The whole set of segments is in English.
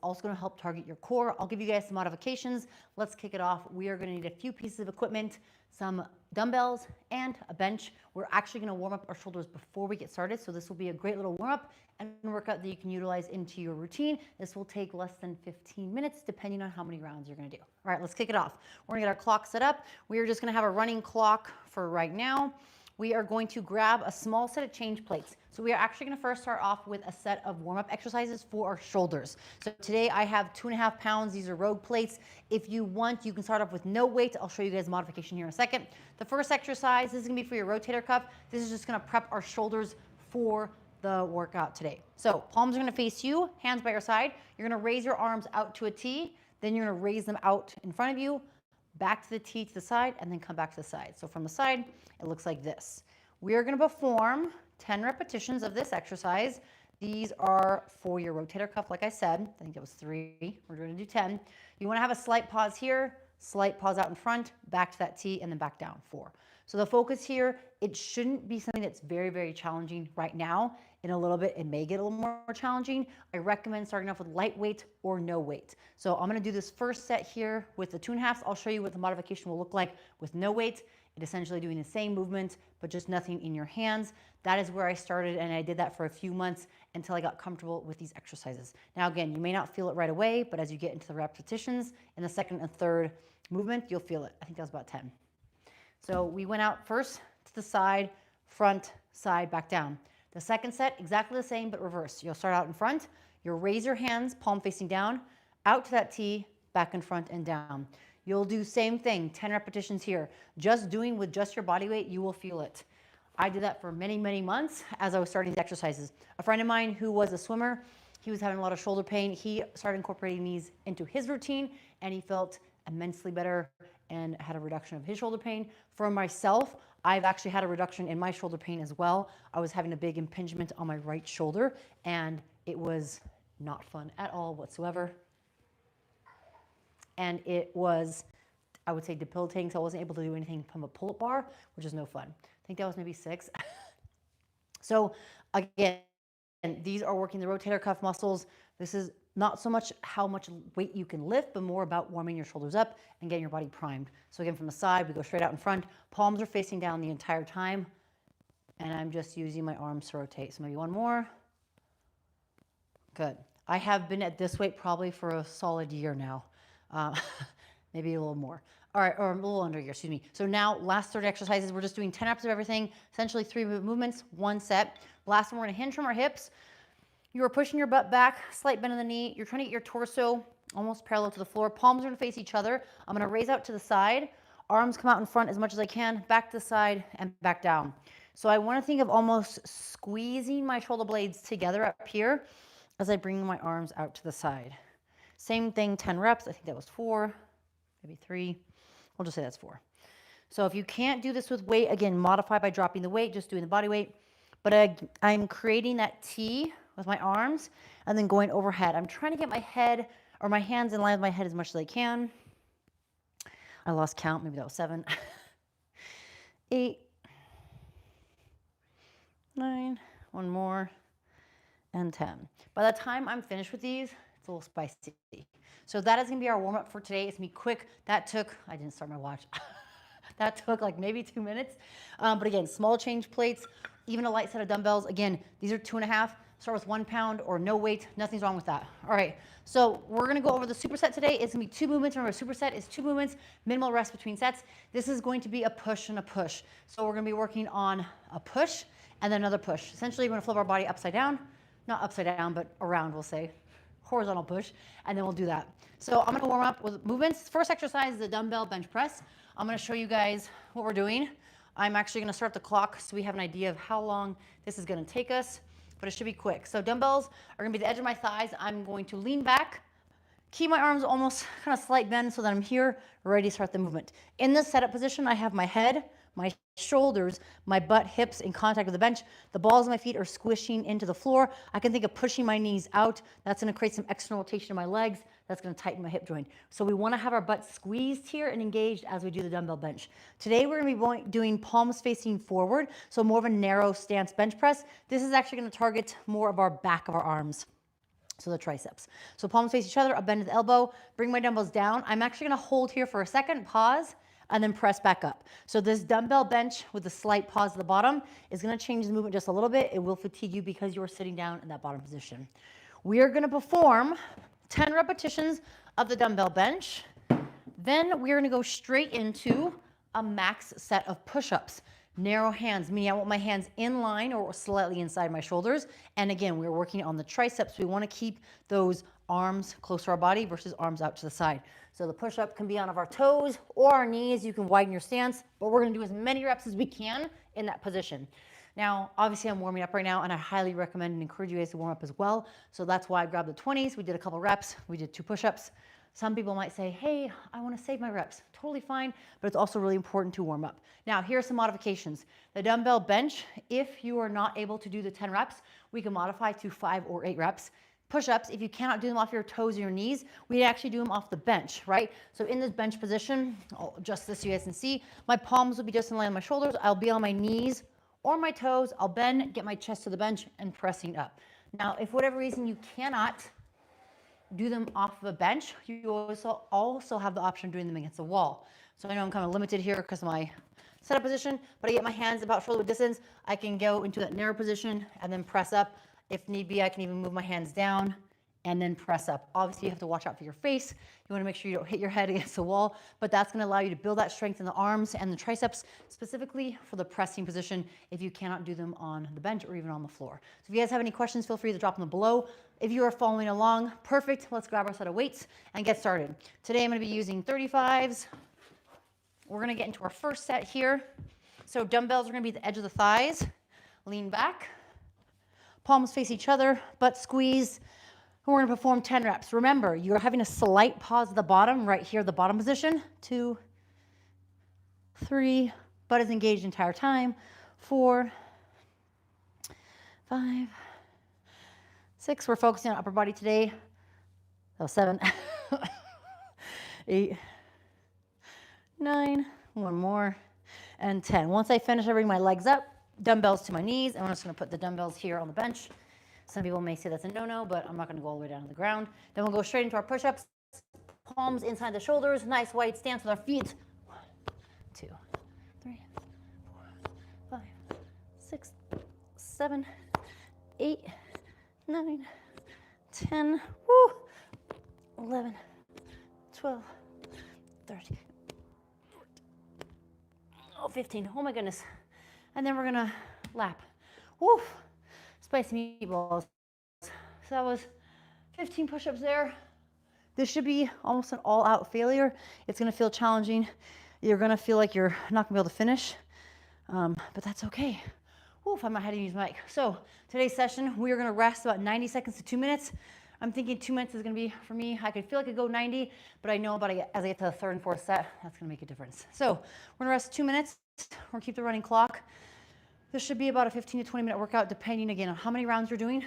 also going to help target your core. I'll give you guys some modifications. Let's kick it off. We are going to need a few pieces of equipment, some dumbbells and a bench. We're actually going to warm up our shoulders before we get started. So this will be a great little warm up and workout that you can utilize into your routine. This will take less than 15 minutes depending on how many rounds you're going to do. All right, let's kick it off. We're going to get our clock set up. We are just going to have a running clock for right now. We are going to grab a small set of change plates. So we are actually going to first start off with a set of warm-up exercises for our shoulders. So today I have 2.5 pounds. These are Rogue plates. If you want, you can start off with no weight. I'll show you guys a modification here in a second. The first exercise, this is going to be for your rotator cuff. This is just going to prep our shoulders for the workout today. So palms are going to face you, hands by your side. You're going to raise your arms out to a T. Then you're going to raise them out in front of you, back to the T to the side, and then come back to the side. So from the side, it looks like this. We are going to perform 10 repetitions of this exercise. These are for your rotator cuff, like I said. I think it was 3. We're going to do 10. You want to have a slight pause here, slight pause out in front, back to that T, and then back down. 4. So the focus here, it shouldn't be something that's very, very challenging right now. In a little bit, it may get a little more challenging. I recommend starting off with light weight or no weight. So I'm going to do this first set here with the 2.5s. I'll show you what the modification will look like with no weight. It essentially doing the same movement, but just nothing in your hands. That is where I started, and I did that for a few months until I got comfortable with these exercises. Now again, you may not feel it right away, but as you get into the repetitions in the second and third movement, you'll feel it. I think that was about 10. So we went out first to the side, front, side, back down. The second set, exactly the same, but reverse. You'll start out in front, you'll raise your hands, palm facing down, out to that T, back in front and down. You'll do same thing, 10 repetitions here. Just doing with just your body weight, you will feel it. I did that for many, many months as I was starting these exercises. A friend of mine who was a swimmer, he was having a lot of shoulder pain. He started incorporating these into his routine, and he felt immensely better and had a reduction of his shoulder pain. For myself, I've actually had a reduction in my shoulder pain as well. I was having a big impingement on my right shoulder, and it was not fun at all whatsoever. And it was, I would say, debilitating, so I wasn't able to do anything from a pull-up bar, which is no fun. I think that was maybe 6. So again, these are working the rotator cuff muscles. This is not so much how much weight you can lift, but more about warming your shoulders up and getting your body primed. So again, from the side, we go straight out in front. Palms are facing down the entire time. And I'm just using my arms to rotate. So maybe one more. Good. I have been at this weight probably for a solid year now. Maybe a little more. All right, or a little under a year, excuse me. So now, last 30 exercises, we're just doing 10 reps of everything, essentially 3 movements, 1 set. Last one, we're gonna hinge from our hips. You are pushing your butt back, slight bend in the knee. You're trying to get your torso almost parallel to the floor. Palms are gonna face each other. I'm gonna raise out to the side. Arms come out in front as much as I can, back to the side and back down. So I wanna think of almost squeezing my shoulder blades together up here as I bring my arms out to the side. Same thing, 10 reps. I think that was 4, maybe 3. We'll just say that's 4. So if you can't do this with weight, again, modify by dropping the weight, just doing the body weight. But I'm creating that T with my arms and then going overhead. I'm trying to get my head or my hands in line with my head as much as I can. I lost count. Maybe that was 7. 8, 9, one more, and 10. By the time I'm finished with these, it's a little spicy. So that is going to be our warm-up for today. It's going to be quick. That took, I didn't start my watch. That took like maybe 2 minutes. But again, small change plates, even a light set of dumbbells. Again, these are 2.5. Start with 1 pound or no weight. Nothing's wrong with that. All right. So we're going to go over the superset today. It's going to be 2 movements. Remember, superset is 2 movements, minimal rest between sets. This is going to be a push and a push. So we're going to be working on a push and then another push. Essentially, we're going to flip our body upside down. Not upside down, but around, we'll say. Horizontal push, and then we'll do that. So I'm going to warm up with movements. First exercise is the dumbbell bench press. I'm going to show you guys what we're doing. I'm actually going to start the clock so we have an idea of how long this is going to take us, but it should be quick. So dumbbells are going to be the edge of my thighs. I'm going to lean back, keep my arms almost kind of slight bend so that I'm here, ready to start the movement. In this setup position, I have my head, my shoulders, my butt, hips in contact with the bench. The balls of my feet are squishing into the floor. I can think of pushing my knees out. That's going to create some external rotation in my legs. That's going to tighten my hip joint. So we want to have our butt squeezed here and engaged as we do the dumbbell bench. Today we're going to be doing palms facing forward, so more of a narrow stance bench press. This is actually going to target more of our back of our arms. So the triceps. So palms face each other, I'll bend at the elbow, bring my dumbbells down. I'm actually gonna hold here for a second, pause, and then press back up. So this dumbbell bench with a slight pause at the bottom is gonna change the movement just a little bit. It will fatigue you because you're sitting down in that bottom position. We are gonna perform 10 repetitions of the dumbbell bench. Then we're gonna go straight into a max set of push-ups. Narrow hands, meaning I want my hands in line or slightly inside my shoulders. And again, we're working on the triceps. We want to keep those arms close to our body versus arms out to the side. So the push-up can be on our toes or our knees. You can widen your stance, but we're going to do as many reps as we can in that position. Now, obviously I'm warming up right now, and I highly recommend and encourage you guys to warm up as well. So that's why I grabbed the 20s. We did a couple reps. We did 2 push-ups. Some people might say, hey, I want to save my reps. Totally fine, but it's also really important to warm up. Now, here are some modifications. The dumbbell bench, if you are not able to do the 10 reps, we can modify to 5 or 8 reps. Push-ups, if you cannot do them off your toes or your knees, we actually do them off the bench, right? So in this bench position, I'll adjust this so you guys can see, my palms will be just in line with my shoulders. I'll be on my knees or my toes. I'll bend, get my chest to the bench, and pressing up. Now, if for whatever reason you cannot do them off of a bench, you also have the option of doing them against the wall. So I know I'm kind of limited here because of my setup position, but I get my hands about shoulder width distance. I can go into that narrow position and then press up. If need be, I can even move my hands down and then press up. Obviously, you have to watch out for your face. You want to make sure you don't hit your head against the wall, but that's going to allow you to build that strength in the arms and the triceps, specifically for the pressing position if you cannot do them on the bench or even on the floor. So if you guys have any questions, feel free to drop them below. If you are following along, perfect. Let's grab our set of weights and get started. Today, I'm going to be using 35s. We're going to get into our first set here. So dumbbells are going to be the edge of the thighs. Lean back. Palms face each other, butt squeeze. And we're going to perform 10 reps. Remember, you're having a slight pause at the bottom, right here, the bottom position. 2, 3, butt is engaged the entire time. 4, 5, 6, we're focusing on upper body today. Oh, 7, 8, 9, one more, and 10. Once I finish, I bring my legs up, dumbbells to my knees, and I'm just gonna put the dumbbells here on the bench. Some people may say that's a no-no, but I'm not gonna go all the way down to the ground. Then we'll go straight into our push-ups, palms inside the shoulders, nice wide stance with our feet. 1, 2, 3, 4, 5, 6, 7, 8, 9, 10, woo, 11, 12, 13, 15. Oh my goodness. And then we're gonna lap. Woo, spicy meatballs. So that was 15 push-ups there. This should be almost an all-out failure. It's gonna feel challenging. You're gonna feel like you're not gonna be able to finish, but that's okay. Oof, I might have to use mic. So today's session, we are gonna rest about 90 seconds to 2 minutes. I'm thinking 2 minutes is gonna be, for me, I could feel like I could go 90, but I know as I get to the 3rd and 4th set, that's gonna make a difference. So we're gonna rest 2 minutes. We're gonna keep the running clock. This should be about a 15 to 20 minute workout, depending again on how many rounds you're doing.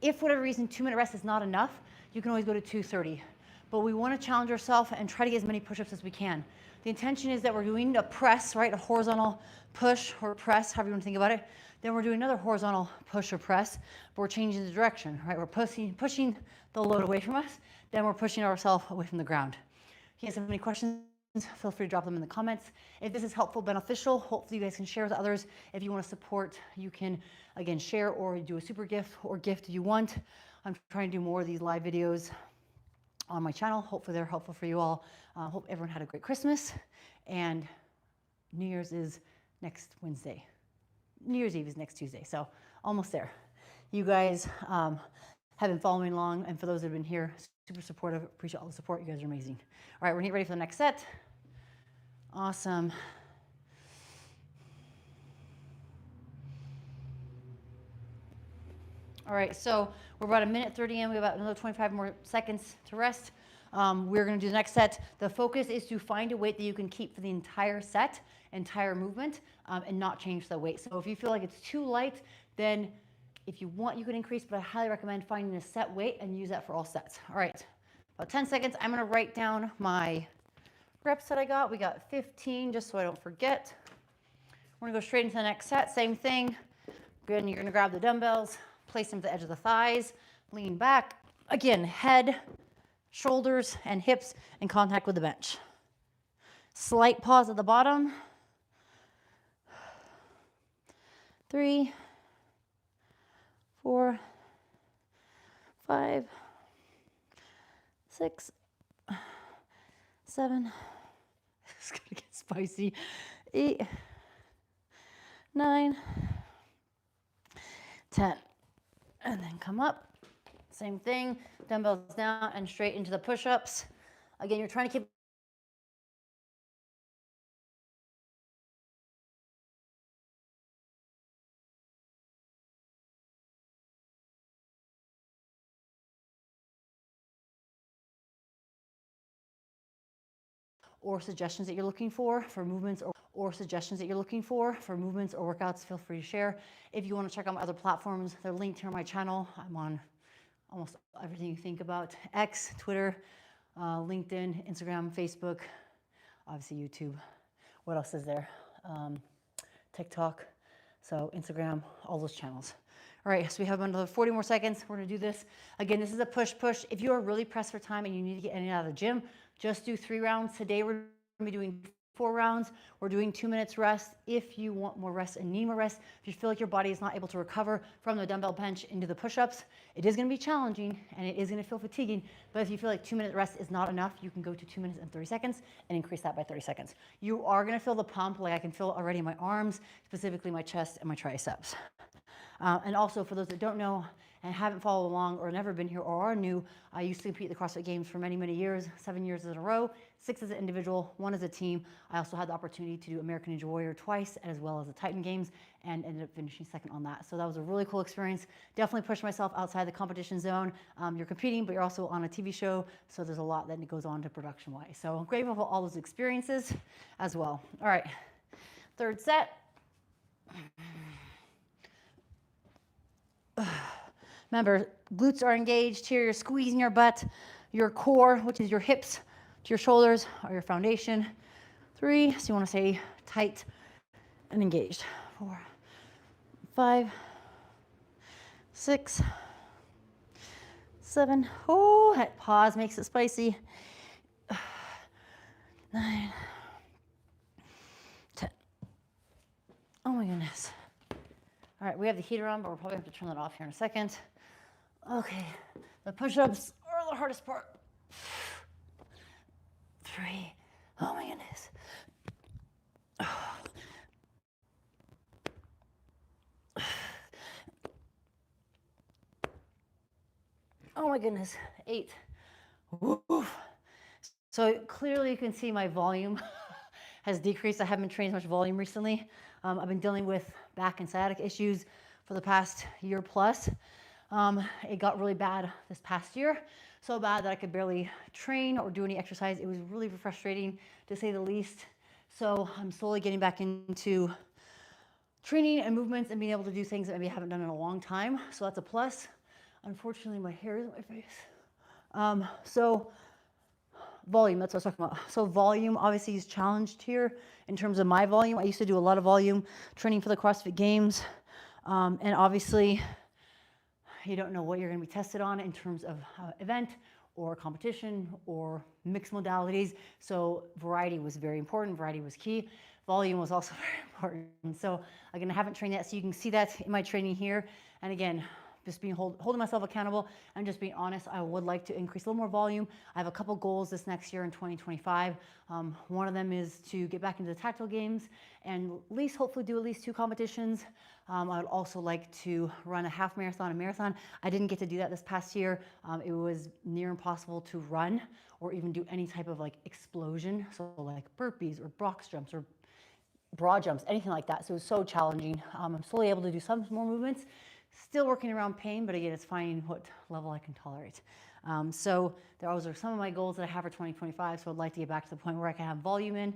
If for whatever reason 2 minute rest is not enough, you can always go to 2:30. But we wanna challenge ourselves and try to get as many push-ups as we can. The intention is that we're doing a press, right? A horizontal push or press, however you wanna think about it. Then we're doing another horizontal push or press, but we're changing the direction, right? We're pushing the load away from us, then we're pushing ourselves away from the ground. If you guys have any questions, feel free to drop them in the comments. If this is helpful, beneficial, hopefully you guys can share with others. If you want to support, you can, again, share or do a super gift or gift you want. I'm trying to do more of these live videos on my channel. Hopefully they're helpful for you all. Hope everyone had a great Christmas, and New Year's is next Wednesday. New Year's Eve is next Tuesday, so almost there. You guys have been following along, and for those that have been here, super supportive, appreciate all the support. You guys are amazing. All right, we're gonna get ready for the next set. Awesome. All right, so we're about 1:30 in. We have about another 25 more seconds to rest. We're gonna do the next set. The focus is to find a weight that you can keep for the entire set, entire movement, and not change the weight. So if you feel like it's too light, then if you want, you can increase, but I highly recommend finding a set weight and use that for all sets. All right, about 10 seconds. I'm gonna write down my reps that I got. We got 15, just so I don't forget. We're gonna go straight into the next set. Same thing. Good, and you're gonna grab the dumbbells, place them at the edge of the thighs, lean back, Again, head, shoulders, and hips in contact with the bench. Slight pause at the bottom. 3, 4, 5, 6, 7. It's gonna get spicy. 8, 9, 10. And then come up. Same thing. Dumbbells down and straight into the push-ups. Again, you're trying to keep or suggestions that you're looking for movements or suggestions that you're looking for movements or workouts, feel free to share. If you want to check out my other platforms, they're linked here on my channel. I'm on almost everything you think about: X, Twitter, LinkedIn, Instagram, Facebook, obviously YouTube. What else is there? TikTok, so Instagram, all those channels. All right, so we have another 40 more seconds. We're gonna do this. Again, this is a push-push. If you are really pressed for time and you need to get in and out of the gym, just do 3 rounds. Today we're gonna be doing 4 rounds. We're doing 2 minutes rest. If you want more rest and need more rest, if you feel like your body is not able to recover from the dumbbell bench into the push-ups, it is gonna be challenging and it is gonna feel fatiguing, but if you feel like 2-minute rest is not enough, you can go to 2 minutes and 30 seconds and increase that by 30 seconds. You are gonna feel the pump, like I can feel it already in my arms, specifically my chest and my triceps. And also, for those that don't know and haven't followed along or never been here or are new, I used to compete at the CrossFit Games for many, many years, 7 years in a row, 6 as an individual, 1 as a team. I also had the opportunity to do American Ninja Warrior twice, as well as the Titan Games, and ended up finishing second on that. So that was a really cool experience. Definitely pushed myself outside the competition zone. You're competing, but you're also on a TV show, so there's a lot that goes on to production-wise. So I'm grateful for all those experiences as well. All right, third set. Remember, glutes are engaged here. You're squeezing your butt, your core, which is your hips, to your shoulders, are your foundation. 3, so you want to stay tight and engaged. 4, 5, 6, 7. Oh, that pause makes it spicy. 9, 10. Oh my goodness. All right, we have the heater on, but we'll probably have to turn that off here in a second. Okay, the push-ups are the hardest part. 3, oh my goodness. Oh my goodness, 8. Woof. So clearly you can see my volume has decreased. I haven't trained as much volume recently. I've been dealing with back and sciatic issues for the past year plus. It got really bad this past year, so bad that I could barely train or do any exercise. It was really frustrating, to say the least. So I'm slowly getting back into training and movements and being able to do things that maybe I haven't done in a long time. So that's a plus. Unfortunately, my hair is in my face. So volume, that's what I was talking about. So volume obviously is challenged here in terms of my volume. I used to do a lot of volume training for the CrossFit Games. And obviously, you don't know what you're going to be tested on in terms of event or competition or mixed modalities. So variety was very important. Variety was key. Volume was also very important. So again, I haven't trained yet, so you can see that in my training here. And again, just being holding myself accountable and just being honest, I would like to increase a little more volume. I have a couple goals this next year in 2025. One of them is to get back into the tactical games and at least hopefully do at least 2 competitions. I would also like to run a half marathon and marathon. I didn't get to do that this past year. It was near impossible to run or even do any type of like explosion. So like burpees or box jumps or broad jumps, anything like that. So it was so challenging. I'm slowly able to do some more movements. Still working around pain, but again, it's finding what level I can tolerate. So those are some of my goals that I have for 2025. So I'd like to get back to the point where I can have volume in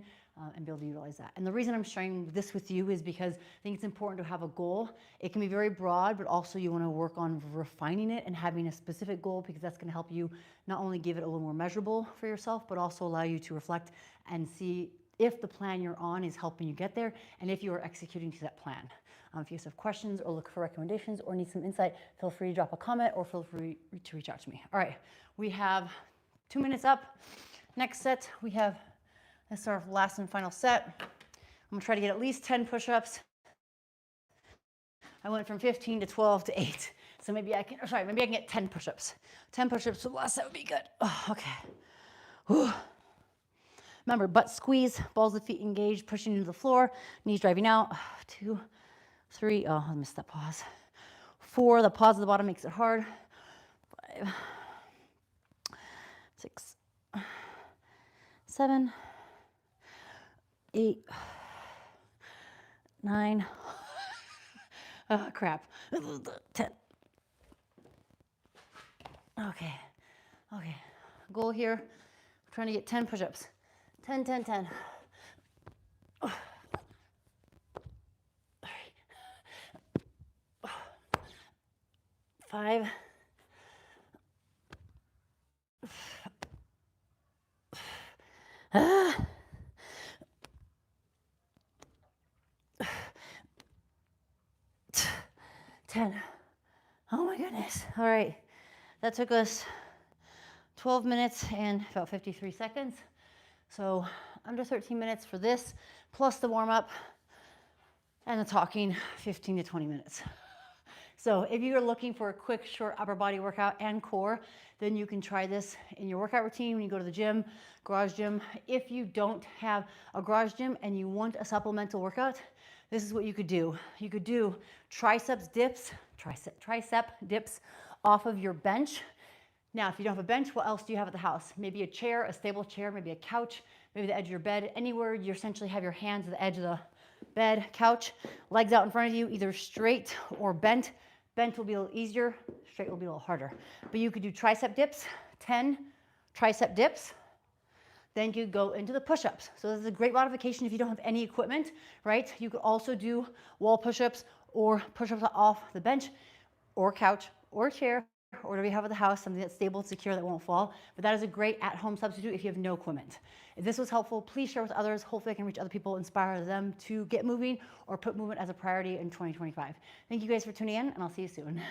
and be able to utilize that. And the reason I'm sharing this with you is because I think it's important to have a goal. It can be very broad, but also you want to work on refining it and having a specific goal, because that's going to help you not only give it a little more measurable for yourself, but also allow you to reflect and see if the plan you're on is helping you get there and if you are executing to that plan. If you have questions or look for recommendations or need some insight, feel free to drop a comment or feel free to reach out to me. All right, we have 2 minutes up. Next set, we have, this is our last and final set. I'm gonna try to get at least 10 push-ups. I went from 15 to 12 to 8. So maybe I can, maybe I can get 10 push-ups. 10 push-ups for the last set would be good. Oh, okay. Whew. Remember, butt squeeze, balls of feet engaged, pushing into the floor, knees driving out. 2, 3, oh, I missed that pause. 4, the pause at the bottom makes it hard. 5, 6, 7, 8, 9, oh, crap, 10. Okay, okay, goal here, I'm trying to get 10 push-ups. 10, 10, 10. 5. 10. Oh my goodness. All right. That took us 12 minutes and about 53 seconds. So under 13 minutes for this, plus the warm up and the talking, 15 to 20 minutes. So if you're looking for a quick, short upper body workout and core, then you can try this in your workout routine when you go to the gym, garage gym. If you don't have a garage gym and you want a supplemental workout, this is what you could do. You could do tricep dips off of your bench. Now, if you don't have a bench, what else do you have at the house? Maybe a chair, a stable chair, maybe a couch, maybe the edge of your bed, anywhere you essentially have your hands at the edge of the bed, couch, legs out in front of you, either straight or bent. Bent will be a little easier, straight will be a little harder. But you could do tricep dips, 10 tricep dips. Then you go into the push-ups. So this is a great modification if you don't have any equipment, right? You could also do wall push-ups or push-ups off the bench or couch or chair or whatever you have at the house, something that's stable and secure that won't fall. But that is a great at-home substitute if you have no equipment. If this was helpful, please share with others. Hopefully I can reach other people, inspire them to get moving or put movement as a priority in 2025. Thank you guys for tuning in, and I'll see you soon.